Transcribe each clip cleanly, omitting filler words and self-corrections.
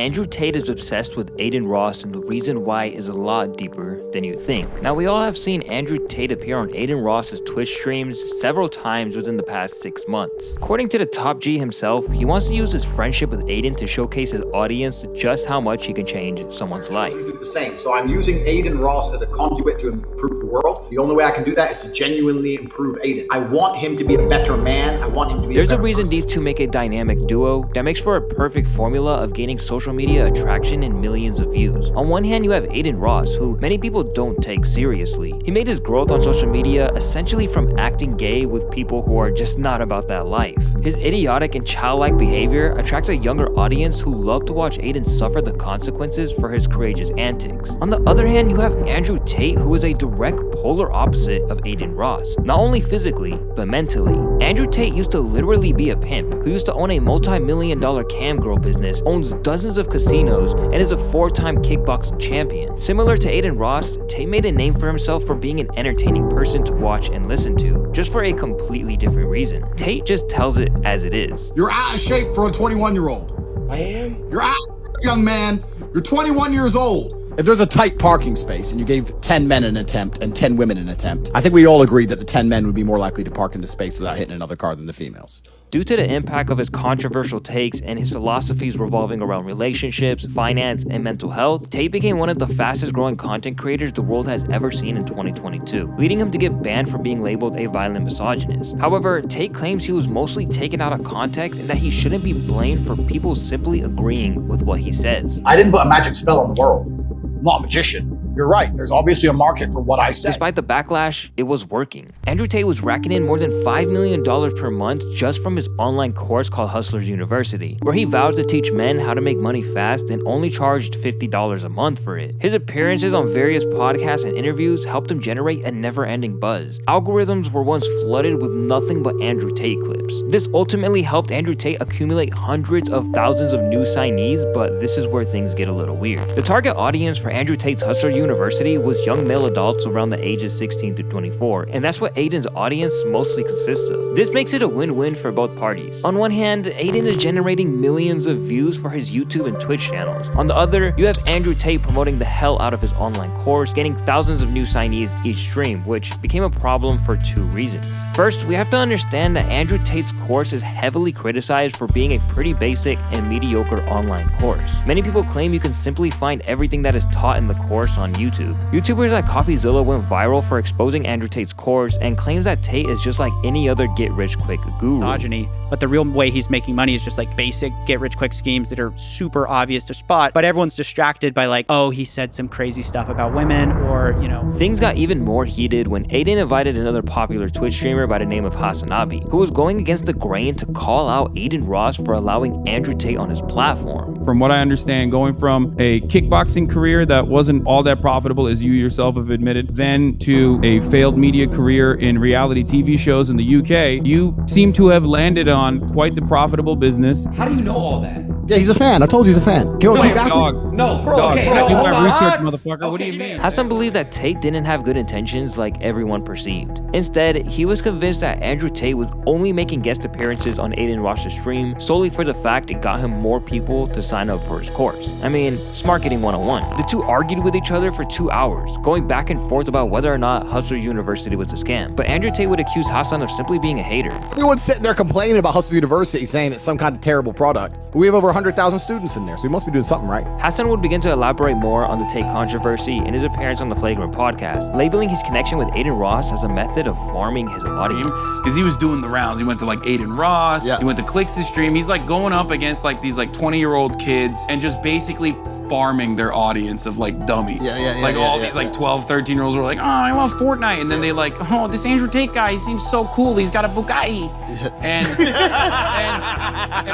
Andrew Tate is obsessed with Adin Ross, and the reason why is a lot deeper than you think. Now, we all have seen Andrew Tate appear on Adin Ross's Twitch streams several times within the past 6 months. According to the top G himself, he wants to use his friendship with Adin to showcase his audience just how much he can change someone's life. The same. So I'm using Adin Ross as a conduit to improve the world. The only way I can do that is to genuinely improve Adin. I want him to be a better man. I want him to be There's a better a reason person. these two make a dynamic duo that makes for a perfect formula of gaining social media attraction and millions of views. On one hand, you have Adin Ross, who many people don't take seriously. He made his growth on social media essentially from acting gay with people who are just not about that life. His idiotic and childlike behavior attracts a younger audience who love to watch Adin suffer the consequences for his courageous antics. On the other hand, you have Andrew Tate, who is a direct polar opposite of Adin Ross, not only physically, but mentally. Andrew Tate used to literally be a pimp, who used to own a multi-million-dollar cam girl business, owns dozens of casinos, and is a 4-time kickboxing champion. Similar to Adin Ross, Tate made a name for himself for being an entertaining person to watch and listen to, just for a completely different reason. Tate just tells it as it is. You're out of shape for a 21-year-old. I am? You're out, young man. You're 21 years old. If there's a tight parking space and you gave 10 men an attempt and 10 women an attempt, I think we all agree that the 10 men would be more likely to park in the space without hitting another car than the females. Due to the impact of his controversial takes and his philosophies revolving around relationships, finance, and mental health, Tate became one of the fastest growing content creators the world has ever seen in 2022, leading him to get banned for being labeled a violent misogynist. However, Tate claims he was mostly taken out of context and that he shouldn't be blamed for people simply agreeing with what he says. I didn't put a magic spell on the world. I'm not a magician. You're right. There's obviously a market for what I said. Despite the backlash, it was working. Andrew Tate was racking in more than $5 million per month just from his online course called Hustlers University, where he vowed to teach men how to make money fast and only charged $50 a month for it. His appearances on various podcasts and interviews helped him generate a never-ending buzz. Algorithms were once flooded with nothing but Andrew Tate clips. This ultimately helped Andrew Tate accumulate hundreds of thousands of new signees, but this is where things get a little weird. The target audience for Andrew Tate's Hustler University was young male adults around the ages 16 through 24, and that's what Adin's audience mostly consists of. This makes it a win-win for both parties. On one hand, Adin is generating millions of views for his YouTube and Twitch channels. On the other, you have Andrew Tate promoting the hell out of his online course, getting thousands of new signees each stream, which became a problem for two reasons. First, we have to understand that Andrew Tate's course is heavily criticized for being a pretty basic and mediocre online course. Many people claim you can simply find everything that is taught in the course on YouTube. YouTubers like CoffeeZilla went viral for exposing Andrew Tate's course and claims that Tate is just like any other get-rich-quick guru. Misogyny, but the real way he's making money is just like basic get-rich-quick schemes that are super obvious to spot, but everyone's distracted by like, oh, he said some crazy stuff about women, or, you know. Things got even more heated when Adin invited another popular Twitch streamer by the name of Hasan Abi, who was going against the grain to call out Adin Ross for allowing Andrew Tate on his platform. From what I understand, going from a kickboxing career that wasn't all that profitable, as you yourself have admitted, then to a failed media career in reality TV shows in the UK, you seem to have landed on quite the profitable business. How do you know all that? Yeah, he's a fan. I told you he's a fan. Keep asking me. Dog. No, bro, Dog. okay, I no, do hold my on. research, motherfucker. Okay, What do you mean? Hasan believed that Tate didn't have good intentions like everyone perceived. Instead, he was convinced that Andrew Tate was only making guest appearances on Adin Ross's stream solely for the fact it got him more people to sign up for his course. I mean, it's marketing 101. The two argued with each other for 2 hours, going back and forth about whether or not Hustlers University was a scam. But Andrew Tate would accuse Hasan of simply being a hater. Everyone's sitting there complaining about Hustlers University, saying it's some kind of terrible product. But we have over 100,000 students in there, so we must be doing something right. Hasan would begin to elaborate more on the Tate controversy in his appearance on the Flagrant podcast, labeling his connection with Adin Ross as a method of farming his audience. Because he was doing the rounds. He went to like Adin Ross, he went to Clix's stream. He's like going up against like these like 20-year-old kids and just basically farming their audience of like dummies. Like all these like 12, 13-year-olds were like, oh, I love Fortnite. And then they like, oh, this Andrew Tate guy, he seems so cool. He's got a Bugatti. And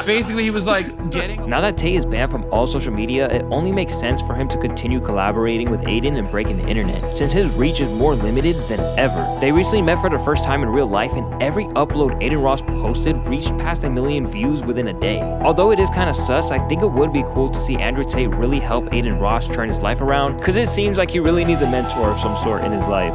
basically he was like getting... Now that Tate is banned from all social media, it only makes sense for him to continue collaborating with Adin and breaking the internet, since his reach is more limited than ever. They recently met for the first time in real life, and every upload Adin Ross posted reached past 1 million views within a day. Although it is kind of sus, I think it would be cool to see Andrew Tate really help Adin Ross turn his life around, because it seems like he really needs a mentor of some sort in his life.